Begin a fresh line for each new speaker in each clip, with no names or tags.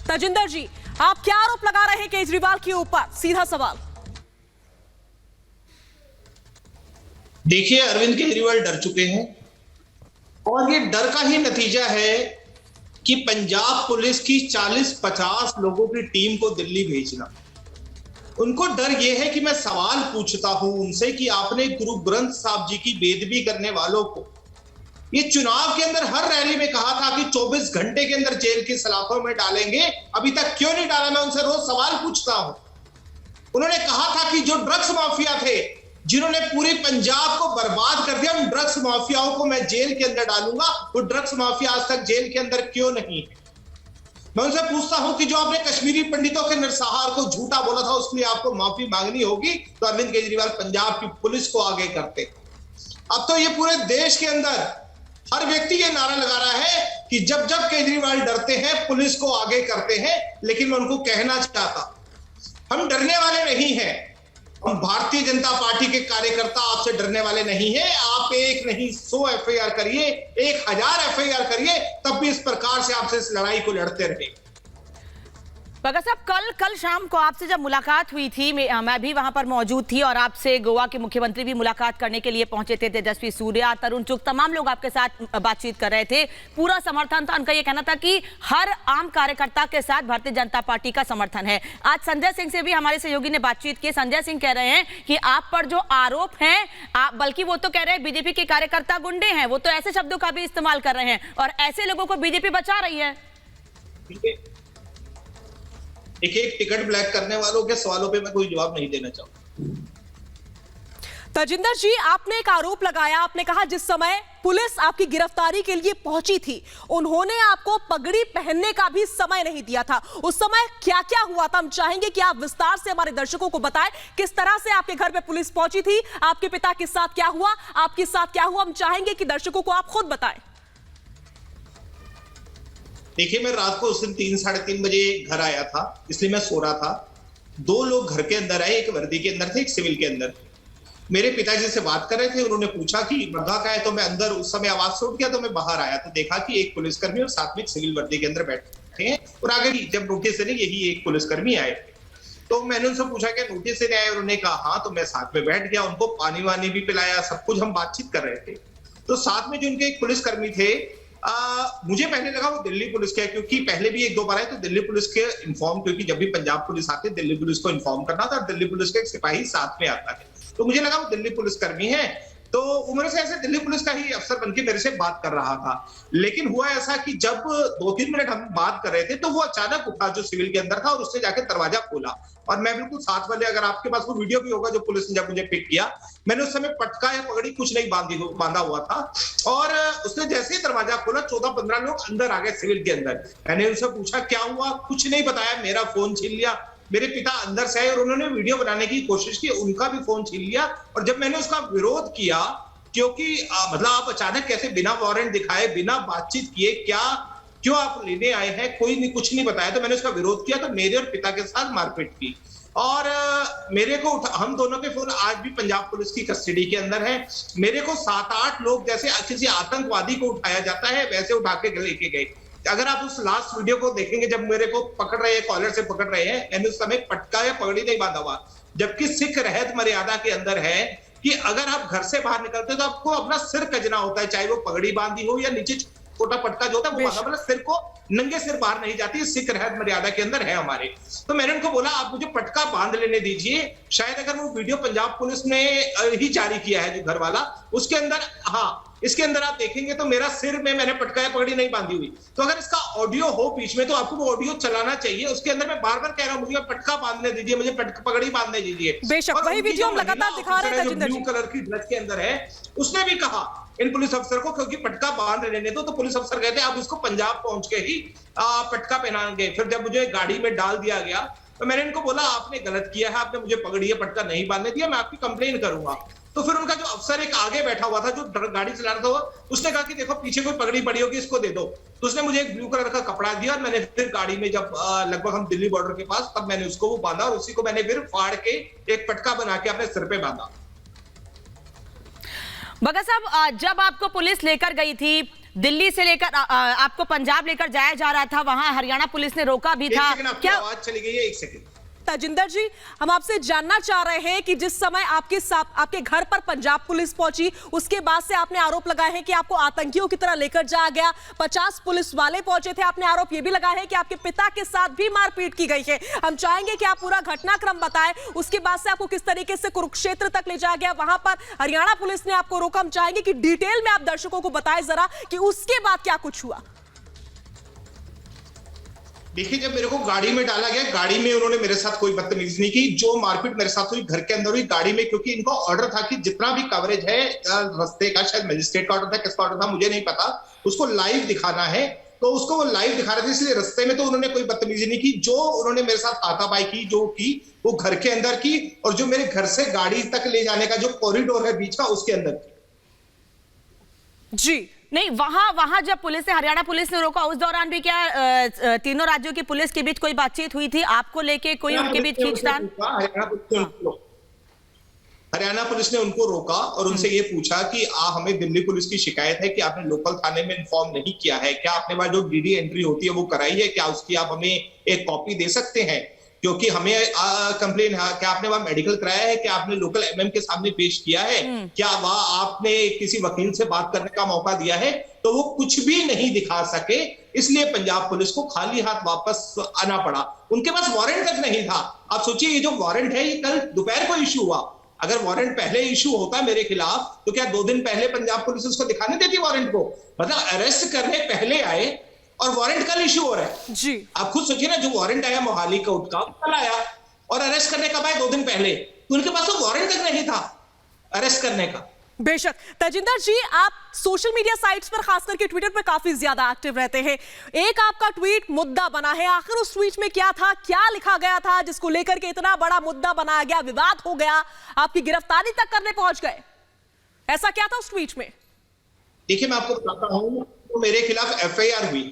तजिंदर जी, आप क्या आरोप लगा रहे हैं केजरीवाल के ऊपर? सीधा सवाल।
देखिए, अरविंद केजरीवाल डर चुके हैं और ये डर का ही नतीजा है कि पंजाब पुलिस की 40-50 लोगों की टीम को दिल्ली भेजना। उनको डर यह है कि मैं सवाल पूछता हूं उनसे कि आपने गुरु ग्रंथ साहब जी की बेदबी करने वालों को ये चुनाव के अंदर हर रैली में कहा था कि 24 घंटे के अंदर जेल की सलाखों में डालेंगे, अभी तक क्यों नहीं डाला? मैं उनसे रोज सवाल पूछता हूं। उन्होंने कहा था कि जो ड्रग्स माफिया थे, जिन्होंने पूरी पंजाब को बर्बाद कर दिया, उन ड्रग्स माफियाओं को मैं जेल के अंदर डालूंगा। वो ड्रग्स माफिया आज तक जेल के अंदर क्यों नहीं है? मैं उनसे पूछता हूं कि जो आपने कश्मीरी पंडितों के नरसंहार को झूठा बोला था, उसके लिए आपको माफी मांगनी होगी, तो अरविंद केजरीवाल पंजाब की पुलिस को आगे करते। अब तो ये पूरे देश के अंदर हर व्यक्ति ये नारा लगा रहा है कि जब जब केजरीवाल डरते हैं पुलिस को आगे करते हैं। लेकिन मैं उनको कहना चाहता, हम डरने वाले नहीं हैं। हम भारतीय जनता पार्टी के कार्यकर्ता आपसे डरने वाले नहीं हैं। आप एक नहीं 100 एफआईआर करिए, 1000 एफआईआर करिए, तब भी इस प्रकार से आपसे इस लड़ाई को लड़ते रहे।
भगत साहब, कल शाम को आपसे जब मुलाकात हुई थी, मैं भी वहां पर मौजूद थी और आपसे गोवा के मुख्यमंत्री भी मुलाकात करने के लिए पहुंचे थे। तेजस्वी सूर्या, तरुण चुग, तमाम लोग आपके साथ बातचीत कर रहे थे। पूरा समर्थन था। उनका यह कहना था कि हर आम कार्यकर्ता के साथ भारतीय जनता पार्टी का समर्थन है। आज संजय सिंह से भी हमारे सहयोगी ने बातचीत की। संजय सिंह कह रहे हैं कि आप पर जो आरोप हैं, बल्कि वो तो कह रहे हैं बीजेपी के कार्यकर्ता गुंडे हैं, वो तो ऐसे शब्दों का भी इस्तेमाल कर रहे हैं और ऐसे लोगों को बीजेपी बचा रही है।
एक टिकट ब्लैक करने वालों के सवालों पे मैं कोई जवाब नहीं देना चाहूंगा।
तजिंदर जी, आपने एक आरोप लगाया। आपने कहा जिस समय पुलिस आपकी गिरफ्तारी के लिए पहुंची थी, उन्होंने आपको पगड़ी पहनने का भी समय नहीं दिया था। उस समय क्या क्या हुआ था? हम चाहेंगे कि आप विस्तार से हमारे दर्शकों को बताएं किस तरह से आपके घर पे पुलिस पहुंची थी, आपके पिता के साथ क्या हुआ, आपके साथ क्या हुआ। हम चाहेंगे कि दर्शकों को आप खुद बताएं।
देखिए, मैं रात को उस दिन 3-3:30 बजे घर आया था, इसलिए मैं सो रहा था। 2 लोग घर के अंदर आए, एक वर्दी के अंदर थे, एक सिविल के अंदर। मेरे पिताजी से बात कर रहे थे, उन्होंने पूछा कि मर्दा का है, तो मैं अंदर उस समय आवाज से उठ गया, तो मैं बाहर आया तो देखा कि एक पुलिसकर्मी और साथ में एक सिविल वर्दी के अंदर बैठे हैं और आगे भी जब नोटिस से नहीं, यही एक पुलिसकर्मी आए। तो मैंने उनसे पूछा कि नोटिस से नहीं आए? उन्होंने कहा हाँ। तो मैं साथ में बैठ गया, उनको पानी वानी भी पिलाया, सब कुछ हम बातचीत कर रहे थे। तो साथ में जो उनके एक पुलिसकर्मी थे, मुझे पहले लगा वो दिल्ली पुलिस के, क्योंकि पहले भी 1-2 बार आए तो दिल्ली पुलिस के इन्फॉर्म, क्योंकि जब भी पंजाब पुलिस आती है दिल्ली पुलिस को इन्फॉर्म करना था, दिल्ली पुलिस के एक सिपाही साथ में आता है, तो मुझे लगा वो दिल्ली पुलिस कर्मी है। तो उम्र से ऐसे दिल्ली पुलिस का ही अफसर बनके मेरे से बात कर रहा था। लेकिन हुआ ऐसा कि जब 2-3 मिनट हम बात कर रहे थे, तो वो अचानक उठा जो सिविल के अंदर था और उसने जाके दरवाजा खोला और मैं बिल्कुल साथ वाले, अगर आपके पास वो वीडियो भी होगा जो पुलिस ने जब मुझे पिक किया, मैंने उस समय पटका या पगड़ी कुछ नहीं बांधा हुआ था और उसने जैसे ही दरवाजा खोला 14-15 लोग अंदर आ गए सिविल के अंदर। मैंने उनसे पूछा क्या हुआ, कुछ नहीं बताया। मेरा फोन छीन लिया, मेरे पिता अंदर से आए और उन्होंने वीडियो बनाने की कोशिश की, उनका भी फोन छीन लिया। और जब मैंने उसका विरोध किया, क्योंकि मतलब आप अचानक कैसे बिना वारंट दिखाए, बिना बातचीत किए क्या क्यों आप लेने आए हैं, कोई नहीं, कुछ नहीं बताया, तो मैंने उसका विरोध किया, तो मेरे और पिता के साथ मारपीट की और मेरे को हम दोनों के फोन आज भी पंजाब पुलिस की कस्टडी के अंदर है। मेरे को 7-8 लोग जैसे किसी आतंकवादी को उठाया जाता है वैसे उठा के लेके गए। अगर आप उस लास्ट वीडियो को देखेंगे, जब मेरे को पकड़ रहे हैं, कॉलर से पकड़ रहे हैं, मैंने उस समय पटका या पगड़ी नहीं बांधा हुआ, जबकि सिख रहत मर्यादा के अंदर है कि अगर आप घर से बाहर निकलते तो आपको अपना सिर कजना होता है, चाहे वो पगड़ी बांधी हो या नीचे छोटा पटका जो होता है वो बांधा, मतलब सिर को नंगे सिर बाहर नहीं जाती, सिख रहत मर्यादा के अंदर है हमारे। तो मैंने उनको बोला आप मुझे पटका बांध लेने दीजिए। शायद अगर वो वीडियो पंजाब पुलिस ने ही जारी किया है, जो घर वाला, उसके अंदर, हाँ, इसके अंदर आप देखेंगे तो मेरा सिर में मैंने पटका या पगड़ी नहीं बांधी हुई। तो अगर इसका ऑडियो हो बीच में तो आपको वो ऑडियो चलाना चाहिए। उसके अंदर मैं बार बार कह रहा हूं मुझे पटका बांधने दीजिए, मुझे पगड़ी बांधने दीजिए।
बेशक वही वीडियो हम लगातार दिखा रहे हैं।
ब्लू कलर की ड्रेस के अंदर है, उसने भी कहा इन पुलिस अफसर को, क्योंकि पटका बांध लेने दो, तो पुलिस अफसर कहते हैं आप इसको पंजाब पहुंच के ही पटका पहनाएंगे। फिर जब मुझे गाड़ी में डाल दिया गया तो मैंने इनको बोला आपने गलत किया है, आपने मुझे पगड़ी या पटका नहीं बांधने दिया, मैं आपकी कंप्लेन करूंगा। तो फिर उनका जो अफसर एक आगे बैठा हुआ था, जो गाड़ी चला रहा था, उसने कहा कि देखो पीछे कोई पगड़ी पड़ी होगी, इसको दे दो। तो उसने मुझे एक ब्लू कलर का कपड़ा दिया और मैंने फिर गाड़ी में जब लगभग हम दिल्ली बॉर्डर के पास, तब मैंने उसको वो बांधा और उसी को मैंने फिर फाड़ के एक पटका बना के अपने सिर पे बांधा।
भगत साहब, जब आपको पुलिस लेकर गई थी, दिल्ली से लेकर आपको पंजाब लेकर जाया जा रहा था, वहां हरियाणा पुलिस ने रोका भी था।
क्या आवाज चली गई है? एक सेकंड।
तजिंदर जी, हम आपसे जानना चाह रहे हैं कि जिस समय आपके घर पर पंजाब पुलिस पहुंची, उसके बाद से आपने आरोप लगाए हैं कि आपको आतंकियों की तरह लेकर जाया गया, 50 पुलिस वाले पहुंचे थे। आपने आरोप यह भी लगाया है कि आपके पिता के साथ भी मारपीट की गई है। हम चाहेंगे कि आप पूरा घटनाक्रम बताएं, उसके बाद से आपको किस तरीके से कुरुक्षेत्र तक ले जाया गया, वहां पर हरियाणा पुलिस ने आपको रोका। हम चाहेंगे कि डिटेल में आप दर्शकों को बताएं जरा कि उसके बाद क्या कुछ हुआ।
देखिए, जब मेरे को गाड़ी में डाला गया, गाड़ी में उन्होंने मेरे साथ कोई बदतमीजी नहीं की। जो मारपीट मेरे साथ हुई घर के अंदर हुई, गाड़ी में, क्योंकि इनका ऑर्डर था कि जितना भी कवरेज है रास्ते का, शायद मजिस्ट्रेट का ऑर्डर था, किसका ऑर्डर था मुझे नहीं पता, उसको लाइव दिखाना है, तो उसको वो लाइव दिखा रहे थे। इसलिए रास्ते में तो उन्होंने कोई बदतमीजी नहीं की। जो उन्होंने मेरे साथ हाथापाई की, जो की, वो घर के अंदर की, और जो मेरे घर से गाड़ी तक ले जाने का जो कॉरिडोर है बीच का, उसके अंदर की।
जी
नहीं, वहां जब पुलिस ने, हरियाणा पुलिस ने रोका, उस दौरान भी क्या तीनों राज्यों की पुलिस के बीच कोई बातचीत हुई थी आपको लेके, कोई उनके बीच खींचतान?
हरियाणा पुलिस ने उनको रोका और उनसे ये पूछा कि हमें दिल्ली पुलिस की शिकायत है कि आपने लोकल थाने में इन्फॉर्म नहीं किया है, क्या आपने वहां जो डीडी एंट्री होती है वो कराई है, क्या उसकी आप हमें एक कॉपी दे सकते हैं, क्योंकि हमें कंप्लेन है, क्या आपने वहां मेडिकल कराया है, क्या आपने लोकल एमएम के सामने पेश किया है, क्या वहां आपने किसी वकील से बात करने का मौका दिया है? तो वो कुछ भी नहीं दिखा सके, इसलिए पंजाब पुलिस को खाली हाथ वापस आना पड़ा। उनके पास वारंट तक नहीं था। आप सोचिए, ये जो वारंट है ये कल दोपहर को इशू हुआ। अगर वारंट पहले इशू होता मेरे खिलाफ, तो क्या 2 दिन पहले पंजाब पुलिस उसको दिखाने देती वारंट को? मतलब अरेस्ट करने पहले आए और वारंट कल इशू हो रहा है
जी।
आप खुद सोचिए ना, जो वारंट आया मोहाली कोर्ट का, कल आया, और अरेस्ट करने कब आए? 2 दिन पहले। तो उनके पास तो वारंट तक नहीं था अरेस्ट करने का।
बेशक। तजिंदर जी, आप सोशल मीडिया साइट्स पर, खास करके ट्विटर पर काफी ज्यादा एक्टिव रहते हैं। एक आपका ट्वीट मुद्दा बना है, आखिर उस ट्वीट में क्या था, क्या लिखा गया था जिसको लेकर के इतना बड़ा मुद्दा बनाया गया, विवाद हो गया, आपकी गिरफ्तारी तक करने पहुंच गए? ऐसा क्या था उस ट्वीट में?
देखिए, मैं आपको बताता हूं, तो मेरे खिलाफ एफआईआर हुई।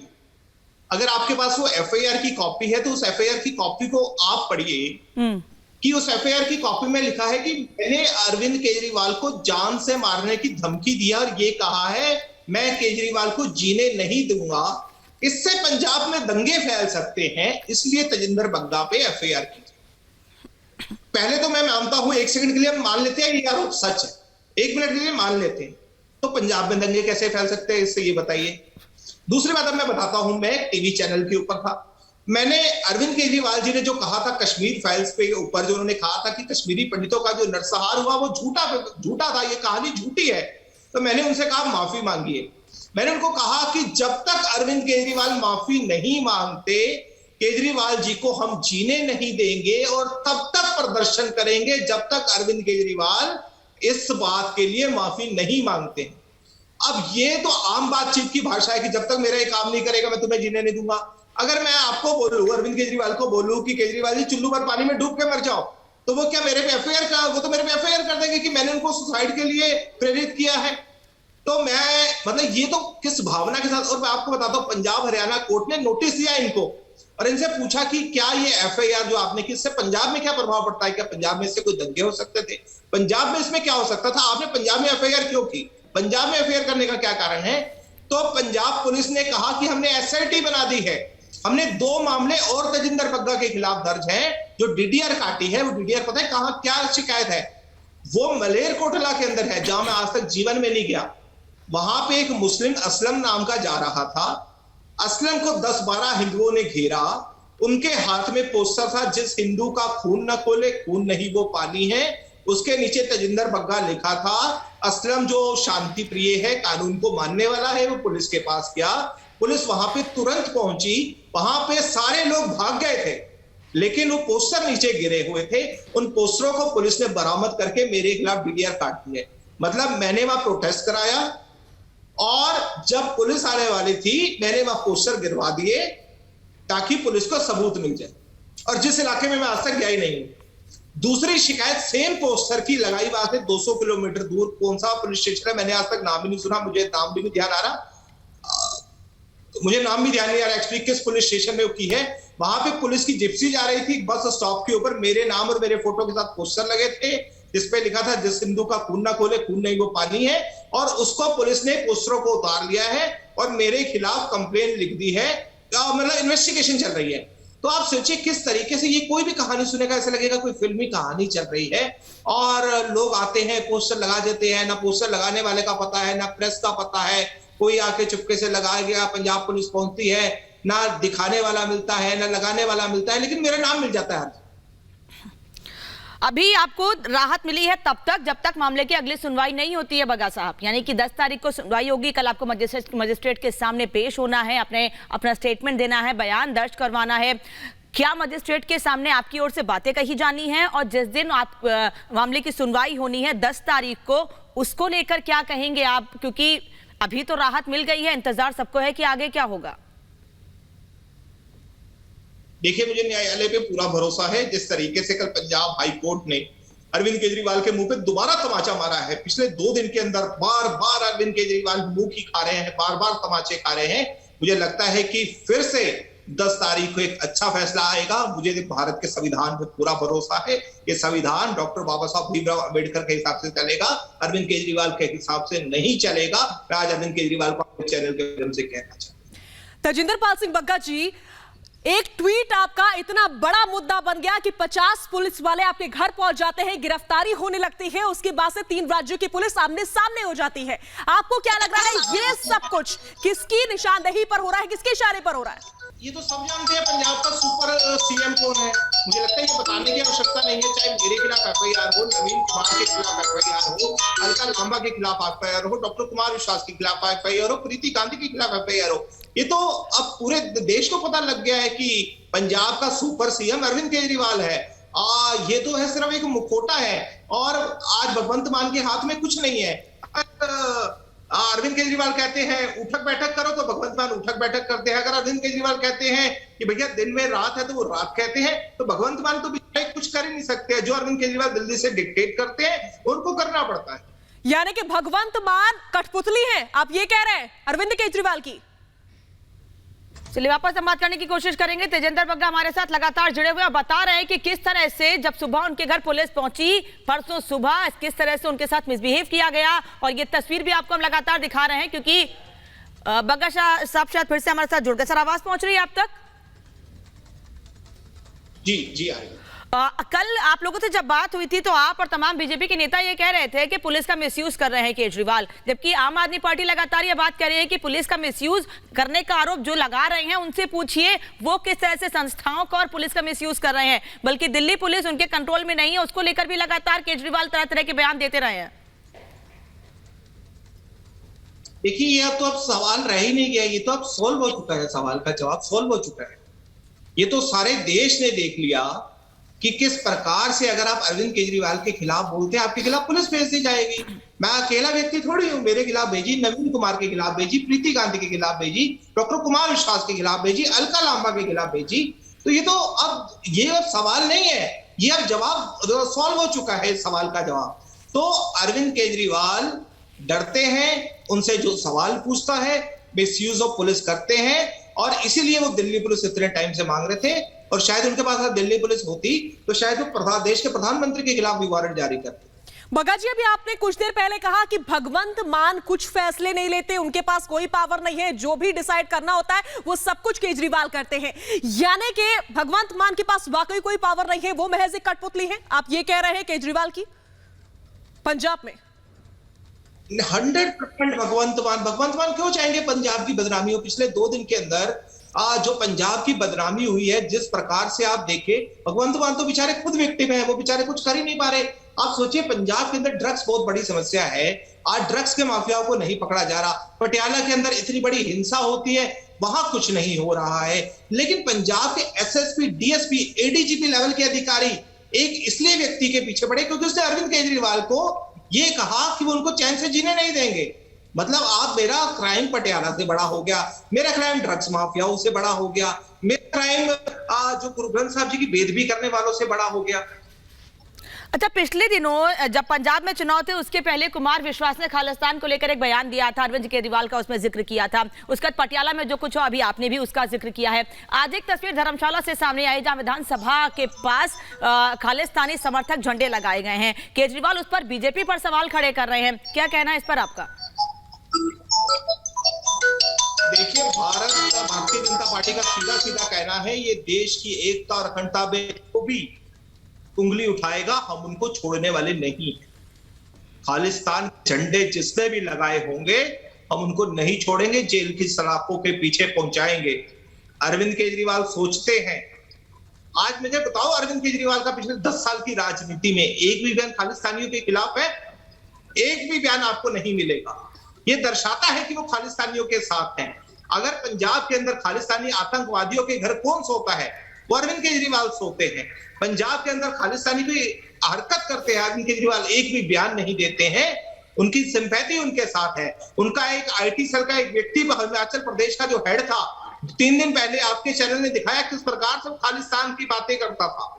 अगर आपके पास वो एफआईआर की कॉपी है, तो उस एफआईआर की कॉपी को आप पढ़िए कि उस एफआईआर की कॉपी में लिखा है कि मैंने अरविंद केजरीवाल को जान से मारने की धमकी दिया और ये कहा है मैं केजरीवाल को जीने नहीं दूंगा, इससे पंजाब में दंगे फैल सकते हैं, इसलिए तजिंदर बग्गा पे एफआईआर की। पहले तो मैं मानता हूं, 1 सेकंड के लिए हम मान लेते हैं ये आरोप सच है, 1 मिनट के लिए मान लेते हैं, तो पंजाब में दंगे कैसे फैल सकते हैं, इससे ये बताइए। दूसरी बात अब मैं बताता हूं, मैं टीवी चैनल के ऊपर था, मैंने अरविंद केजरीवाल जी ने जो कहा था कश्मीर फाइल्स पे ऊपर, जो उन्होंने कहा था कि कश्मीरी पंडितों का जो नरसंहार हुआ वो झूठा था, ये कहानी झूठी है, तो मैंने उनसे कहा माफी मांगिए। मैंने उनको कहा कि जब तक अरविंद केजरीवाल माफी नहीं मांगते, केजरीवाल जी को हम जीने नहीं देंगे और तब तक प्रदर्शन करेंगे जब तक अरविंद केजरीवाल इस बात के लिए माफी नहीं मांगते। अब ये तो आम बातचीत की भाषा है कि जब तक मेरा ये काम नहीं करेगा मैं तुम्हें जीने नहीं दूंगा। अगर मैं आपको बोलूं, अरविंद केजरीवाल को बोलूं कि केजरीवाल जी चुल्लू भर पानी में डूब के मर जाओ, तो वो क्या मेरे पे एफआईआर का, वो तो मेरे पे एफआईआर कर देंगे कि मैंने उनको सुसाइड के लिए प्रेरित किया है। तो मैं, मतलब ये तो किस भावना के साथ। और मैं आपको बताता हूं, पंजाब हरियाणा कोर्ट ने नोटिस दिया इनको और इनसे पूछा कि क्या ये एफआईआर जो आपने की, इससे पंजाब में क्या प्रभाव पड़ता है, क्या पंजाब में इससे कोई दंगे हो सकते थे, पंजाब में इसमें क्या हो सकता था, आपने पंजाब में एफआईआर क्यों की, पंजाब में एफआईआर करने का क्या कारण है? तो पंजाब पुलिस ने कहा कि हमने एसआईटी बना दी है, हमने 2 मामले और तजिंदर बग्गा के खिलाफ दर्ज हैं, जो डीडीआर काटी है। वो डीडीआर पता है कहां, क्या शिकायत है? वो मलेरकोटला के अंदर है, जहां मैं आज तक जीवन में नहीं गया। वहां पे एक मुस्लिम असलम नाम का जा रहा था, असलम को 10-12 हिंदुओं ने घेरा, उनके हाथ में पोस्टर था, जिस हिंदू का खून न खोले खून नहीं वो पानी है, उसके नीचे तजिंदर बग्गा लिखा था। असलम जो शांति प्रिय है, कानून को मानने वाला है, वो पुलिस के पास गया, पुलिस वहां पे तुरंत पहुंची, वहां पे सारे लोग भाग गए थे, लेकिन वो पोस्टर नीचे गिरे हुए थे, उन पोस्टरों को पुलिस ने बरामद करके मेरे खिलाफ डीडीआर काट दिए। मतलब मैंने वहां प्रोटेस्ट कराया और जब पुलिस आने वाली थी मैंने वहां पोस्टर गिरवा दिए ताकि पुलिस को सबूत मिल जाए, और जिस इलाके में मैं आज तक गया ही नहीं हूं। दूसरी शिकायत सेम पोस्टर की लगाई वहां से 200 किलोमीटर दूर, कौन सा पुलिस स्टेशन है मैंने आज तक नाम भी नहीं सुना, मुझे नाम भी नहीं ध्यान आ रहा, मुझे नाम भी ध्यान नहीं आ रहा एक्चुअली किस पुलिस स्टेशन में वो की है। वहां पे पुलिस की जिप्सी जा रही थी, बस स्टॉप के ऊपर मेरे नाम और मेरे फोटो के साथ पोस्टर लगे थे जिसपे लिखा था जिस हिंदू का खून ना खोले खून नहीं वो पानी है, और उसको पुलिस ने पोस्टरों को उतार लिया है और मेरे खिलाफ कंप्लेन लिख दी है, मतलब इन्वेस्टिगेशन चल रही है। तो आप सोचिए किस तरीके से ये कोई भी कहानी सुनेगा ऐसा लगेगा कोई फिल्मी कहानी चल रही है। और लोग आते हैं, पोस्टर लगा देते हैं, ना पोस्टर लगाने वाले का पता है, ना प्रेस का पता है, कोई आके चुपके से लगा गया, पंजाब पुलिस पहुंचती है, ना दिखाने वाला मिलता है, ना लगाने वाला मिलता है, लेकिन मेरा नाम मिल जाता है।
अभी आपको राहत मिली है तब तक जब तक मामले की अगली सुनवाई नहीं होती है बग्गा साहब, यानी कि 10 तारीख को सुनवाई होगी। कल आपको मजिस्ट्रेट के सामने पेश होना है, अपना स्टेटमेंट देना है, बयान दर्ज करवाना है। क्या मजिस्ट्रेट के सामने आपकी ओर से बातें कही जानी है, और जिस दिन आप मामले की सुनवाई होनी है 10 तारीख को, उसको लेकर क्या कहेंगे आप? क्योंकि अभी तो राहत मिल गई है, इंतजार सबको है कि आगे क्या होगा।
देखिए, मुझे न्यायालय पे पूरा भरोसा है। जिस तरीके से कल पंजाब हाई कोर्ट ने अरविंद केजरीवाल के मुंह पे दोबारा तमाचा मारा है, पिछले 2 दिन के अंदर बार बार अरविंद केजरीवाल मुंह की खा रहे हैं, बार बार तमाचे खा रहे हैं। मुझे लगता है कि फिर से 10 तारीख को एक अच्छा फैसला आएगा। मुझे भारत के संविधान पे पूरा भरोसा है। ये संविधान डॉक्टर बाबा साहब भीमराव अम्बेडकर के हिसाब से चलेगा, अरविंद केजरीवाल के हिसाब से नहीं चलेगा। मैं आज अरविंद केजरीवाल को चैनल के माध्यम से कहना चाहता हूं।
तजिंदर पाल सिंह बग्गा जी, एक ट्वीट आपका इतना बड़ा मुद्दा बन गया कि 50 पुलिस वाले आपके घर पहुंच जाते हैं, गिरफ्तारी होने लगती है, उसके बाद से 3 राज्यों की पुलिस आमने सामने हो जाती है। आपको क्या लग रहा है ये सब कुछ किसकी निशानदेही पर हो रहा है, किसके इशारे पर हो रहा है?
ये तो सब जानते हैं पंजाब का सुपर सीएम कौन है। मुझे लगता है ये बताने की आवश्यकता नहीं है। चाहे मेरे खिलाफ एफआईआर हो, नवीन कुमार के खिलाफ एफआईआर हो, अलका लांबा के खिलाफ एफआईआर हो, डॉक्टर कुमार विश्वास के खिलाफ एफआईआर हो, प्रीति गांधी के खिलाफ एफआईआर हो, ये तो अब पूरे देश को पता लग गया है कि पंजाब का सुपर सीएम अरविंद केजरीवाल है। ये तो है सिर्फ एक मुखौटा है, और आज भगवंत मान के हाथ में कुछ नहीं है। अरविंद केजरीवाल कहते हैं उठक बैठक करो, तो भगवंत मान उठक बैठक करते हैं। अगर अरविंद केजरीवाल कहते हैं कि भैया दिन में रात है, तो वो रात कहते हैं। तो भगवंत मान तो कुछ कर ही नहीं सकते। जो अरविंद केजरीवाल दिल्ली से डिक्टेट करते हैं उनको करना पड़ता है।
यानी कि भगवंत मान कठपुतली है, आप ये कह रहे हैं अरविंद केजरीवाल की?
चलिए वापस हम बात करने की कोशिश करेंगे। तेजेंद्र बग्गा हमारे साथ लगातार जुड़े हुए और बता रहे हैं कि किस तरह से जब सुबह उनके घर पुलिस पहुंची, परसों सुबह किस तरह से उनके साथ मिसबिहेव किया गया, और ये तस्वीर भी आपको हम लगातार दिखा रहे हैं क्योंकि बग्गा साहब शायद फिर से हमारे साथ जुड़ गए। सर, आवाज पहुंच रही है आप तक?
जी आ रही है।
कल आप लोगों से जब बात हुई थी तो आप और तमाम बीजेपी के नेता ये कह रहे थे कि पुलिस का मिसयूज कर रहे हैं केजरीवाल, जबकि आम आदमी पार्टी लगातार ये बात कर रही है कि पुलिस का मिसयूज करने का आरोप जो लगा रहे हैं उनसे पूछिए वो किस तरह से संस्थाओं का और पुलिस का मिसयूज कर रहे हैं। बल्कि दिल्ली पुलिस उनके कंट्रोल में नहीं है, उसको लेकर भी लगातार केजरीवाल तरह तरह के बयान देते रहे हैं।
देखिए, ये अब सवाल रह ही नहीं गया, ये तो अब सोल्व हो चुका है। सवाल का जवाब सोल्व हो चुका है। ये तो सारे देश ने देख लिया कि किस प्रकार से अगर आप अरविंद केजरीवाल के खिलाफ बोलते हैं, आपके खिलाफ पुलिस भेज दी जाएगी। मैं अकेला व्यक्ति थोड़ी हूं, मेरे खिलाफ भेजी, नवीन कुमार के खिलाफ भेजी, प्रीति गांधी के खिलाफ भेजी, डॉक्टर कुमार विश्वास के खिलाफ भेजी, अलका लांबा के खिलाफ भेजी। तो ये तो अब सवाल नहीं है, ये अब जवाब सॉल्व हो चुका है, इस सवाल का जवाब। तो अरविंद केजरीवाल डरते हैं, उनसे जो सवाल पूछता है मिसयूज ऑफ पुलिस करते हैं, और इसीलिए वो दिल्ली पुलिस इतने टाइम से मांग रहे थे। और शायद उनके पास अगर दिल्ली पुलिस होती तो शायद वो देश के प्रधानमंत्री के खिलाफ भी वारंट जारी करते।
बग्गा जी, अभी आपने कुछ देर पहले कहा कि भगवंत मान कुछ फैसले नहीं लेते, उनके पास कोई पावर नहीं है, जो भी डिसाइड करना होता है वो सब कुछ केजरीवाल करते हैं। यानी कि भगवंत मान के पास वाकई कोई पावर नहीं है, वो महज एक कठपुतली है, आप ये कह रहे हैं केजरीवाल की पंजाब में?
100% भगवंत मान क्यों चाहेंगे पंजाब की बदनामी हो? पिछले 2 दिन के अंदर जो पंजाब की बदनामी हुई है, जिस प्रकार से आप देखें, भगवंत मान तो बेचारे खुद विक्टिम है, वो बेचारे कुछ कर ही नहीं पा रहे। आप सोचिए, पंजाब के अंदर ड्रग्स बहुत बड़ी समस्या है। आज ड्रग्स के माफियाओं को नहीं पकड़ा जा रहा। पटियाला के अंदर इतनी बड़ी हिंसा होती है, वहां कुछ नहीं हो रहा है। लेकिन पंजाब के एसएसपी, डीएसपी, एडीजीपी लेवल के अधिकारी एक इसलिए व्यक्ति के पीछे पड़े क्योंकि उसने अरविंद केजरीवाल को ये कहा कि वो उनको चैन से जीने नहीं देंगे। मतलब आप, मेरा क्राइम पटियाला से बड़ा हो गया, मेरा क्राइम ड्रग्स माफियाओं से बड़ा हो गया, मेरा क्राइम जो गुरु ग्रंथ साहब जी की बेदबी करने वालों से बड़ा हो गया।
अच्छा, पिछले दिनों जब पंजाब में चुनाव थे उसके पहले कुमार विश्वास ने खालिस्तान को लेकर एक बयान दिया था, अरविंद केजरीवाल का उसमें जिक्र किया था। उसका पटियाला में जो कुछ हो, अभी आपने भी उसका जिक्र किया है। आज एक तस्वीर धर्मशाला से सामने आई जहां विधानसभा के पास खालिस्तानी समर्थक झंडे लगाए गए हैं। केजरीवाल उस पर बीजेपी पर सवाल खड़े कर रहे हैं, क्या कहना है इस पर आपका?
देखिए, भारतीय जनता पार्टी का सीधा सीधा कहना है, ये देश की एकता और अखंडता में जो भी उंगली उठाएगा हम उनको छोड़ने वाले नहीं हैं। खालिस्तान झंडे जिसने भी लगाए होंगे हम उनको नहीं छोड़ेंगे, जेल की सलाखों के पीछे पहुंचाएंगे। अरविंद केजरीवाल सोचते हैं, आज मुझे बताओ, अरविंद केजरीवाल का पिछले 10 साल की राजनीति में एक भी बयान खालिस्तानियों के खिलाफ है? एक भी बयान आपको नहीं मिलेगा। ये दर्शाता है कि वो खालिस्तानियों के साथ हैं। अगर पंजाब के अंदर खालिस्तानी आतंकवादियों के घर कौन सोता है? वो अरविंद केजरीवाल सोते हैं। पंजाब के अंदर खालिस्तानी कोई हरकत करते हैं, अरविंद केजरीवाल एक भी बयान नहीं देते हैं। उनकी सिंपैथी उनके साथ है। उनका एक आईटी सेल का एक व्यक्ति हिमाचल प्रदेश का जो हेड था, 3 दिन पहले आपके चैनल ने दिखाया किस प्रकार से खालिस्तान की बातें करता था।